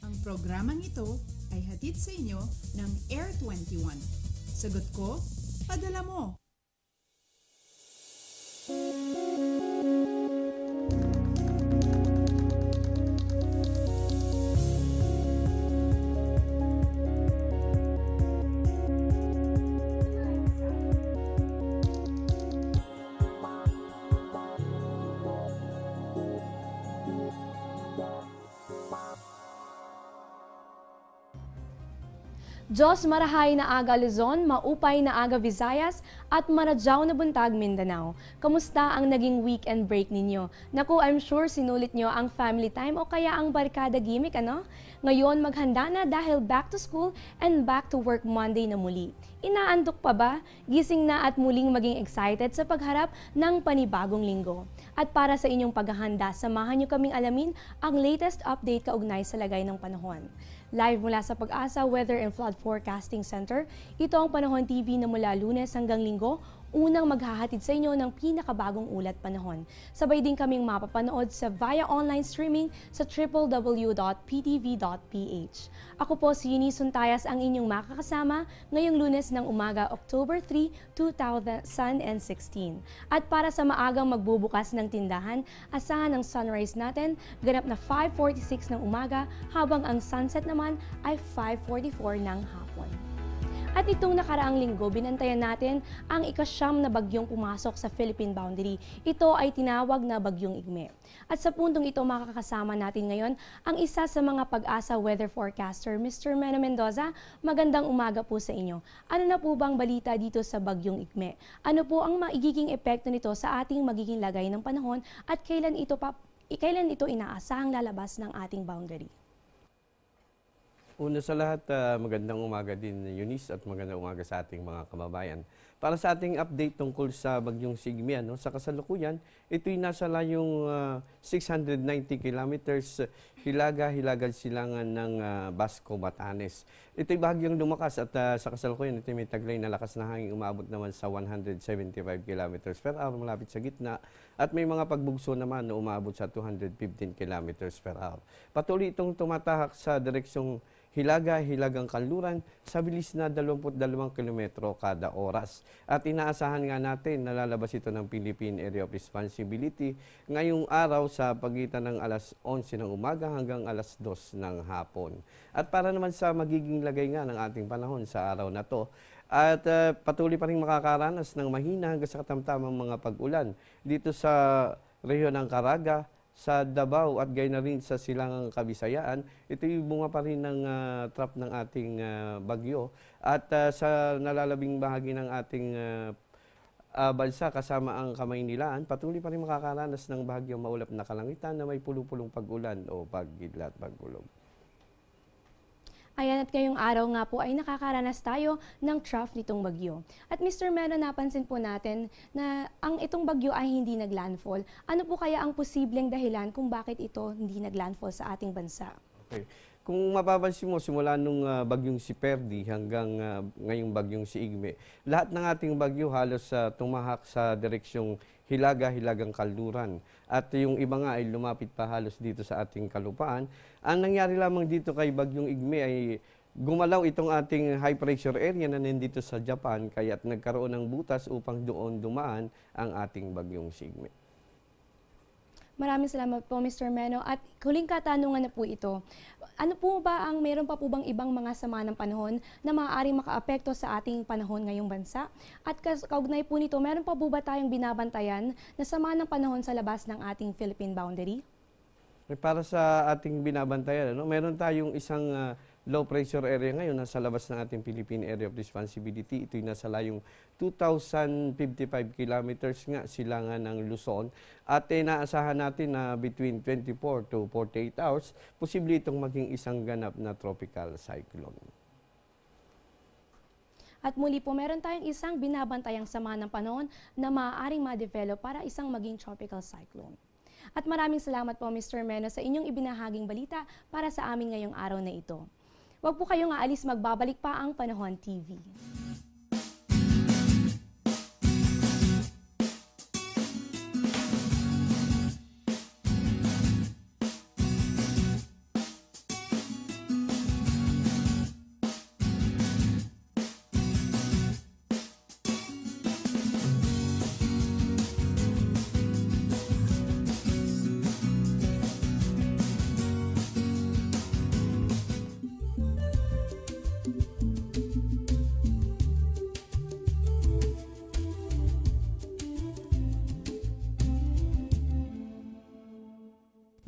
Ang programang ito ay hatid sa inyo ng Air 21. Sagot ko, padala mo! Diyos marahay na aga Luzon, maupay na aga Visayas, at maradyaw na buntag Mindanao. Kamusta ang naging weekend break ninyo? Naku, I'm sure sinulit nyo ang family time o kaya ang barkada gimmick, ano? Ngayon, maghanda na dahil back to school and back to work Monday na muli. Inaantok pa ba? Gising na at muling maging excited sa pagharap ng panibagong linggo. At para sa inyong paghahanda, samahan nyo kaming alamin ang latest update kaugnay sa lagay ng panahon. Live mula sa Pag-asa Weather and Flood Forecasting Center, ito ang Panahon TV na mula Lunes hanggang Linggo, unang maghahatid sa inyo ng pinakabagong ulat panahon. Sabay din kaming mapapanood sa via online streaming sa www.ptv.ph. Ako po si Eunice Suntayas, ang inyong makakasama ngayong Lunes ng umaga, October 3, 2016. At para sa maagang magbubukas ng tindahan, asahan ang sunrise natin, ganap na 5:46 ng umaga, habang ang sunset naman ay 5:44 ng hapon. At itong nakaraang linggo, binantayan natin ang ika-9 na bagyong pumasok sa Philippine boundary. Ito ay tinawag na Bagyong Igme. At sa puntong ito, makakasama natin ngayon ang isa sa mga Pag-asa weather forecaster, Mr. Meno Mendoza. Magandang umaga po sa inyo. Ano na po bang balita dito sa Bagyong Igme? Ano po ang magiging epekto nito sa ating magiging lagay ng panahon at kailan ito inaasahang lalabas ng ating boundary? Una sa lahat, magandang umaga din Eunice at magandang umaga sa ating mga kababayan. Para sa ating update tungkol sa Bagyong Sigme, sa kasalukuyan, ito'y nasa layong 690 kilometers hilaga-hilagal silangan ng Basco, Batanes. Ito'y bagyong lumakas at sa kasalukuyan, ito'y may taglay na lakas na hangin, umabot naman sa 175 kilometers per hour malapit sa gitna, at may mga pagbugso naman na umabot sa 215 kilometers per hour. Patuloy itong tumatahak sa direksyong hilagang kanluran sa bilis na 22 kilometro kada oras. At inaasahan nga natin na lalabas ito ng Philippine Area of Responsibility ngayong araw sa pagitan ng alas 11 ng umaga hanggang alas 2 ng hapon. At para naman sa magiging lagay nga ng ating panahon sa araw na to, at patuloy pa rin makakaranas ng mahina hanggang sa katamtamang mga pag-ulan dito sa rehiyon ng Caraga, sa Davao at gayon na rin sa Silangang Kabisayaan. Ito'y bunga pa rin ng trap ng ating bagyo. At sa nalalabing bahagi ng ating bansa kasama ang Kamaynilaan, patuloy pa rin makakaranas ng bahagyang maulap na kalangitan na may pulupulong pag-ulan o pag-idlat, pag-gulog. Ayan, at ngayong araw nga po ay nakakaranas tayo ng trough nitong bagyo. At Mr. Meno, napansin po natin na ang itong bagyo ay hindi naglandfall. Ano po kaya ang posibleng dahilan kung bakit ito hindi naglandfall sa ating bansa? Okay. Kung mapapansin mo, simula nung bagyong si Perdi hanggang ngayong bagyong si Igme, lahat ng ating bagyo halos tumahak sa direksyong hilagang kanluran. At yung iba nga ay lumapit pa halos dito sa ating kalupaan. Ang nangyari lamang dito kay Bagyong Igme ay gumalaw itong ating high pressure area na nandito sa Japan, kaya't nagkaroon ng butas upang doon dumaan ang ating Bagyong Igme. Maraming salamat po, Mr. Meno. At huling katanungan na po ito. Ano po ba meron pa po bang ibang mga sama ng panahon na maaaring makaapekto sa ating panahon ngayong bansa? At kaugnay po nito, meron pa po ba tayong binabantayan na sama ng panahon sa labas ng ating Philippine boundary? Para sa ating binabantayan, meron tayong isang low pressure area ngayon nasa labas ng ating Philippine Area of Responsibility. Ito'y nasa layong 2,055 kilometers nga silangan ng Luzon. At inaasahan natin na between 24 to 48 hours, posible itong maging isang ganap na tropical cyclone. At muli po, meron tayong isang binabantayang sama ng panahon na maaaring ma-develop para isang maging tropical cyclone. At maraming salamat po, Mr. Meno, sa inyong ibinahaging balita para sa amin ngayong araw na ito. Huwag po kayong aalis, magbabalik pa ang Panahon TV.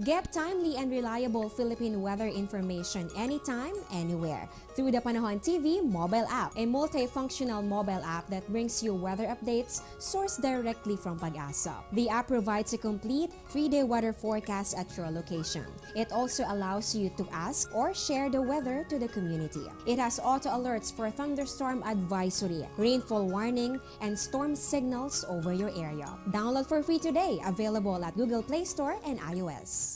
Get timely and reliable Philippine weather information anytime, anywhere through the Panahon TV mobile app, a multifunctional mobile app that brings you weather updates sourced directly from Pag-asa. The app provides a complete 3-day weather forecast at your location. It also allows you to ask or share the weather to the community. It has auto alerts for thunderstorm advisory, rainfall warning, and storm signals over your area. Download for free today, available at Google Play Store and iOS.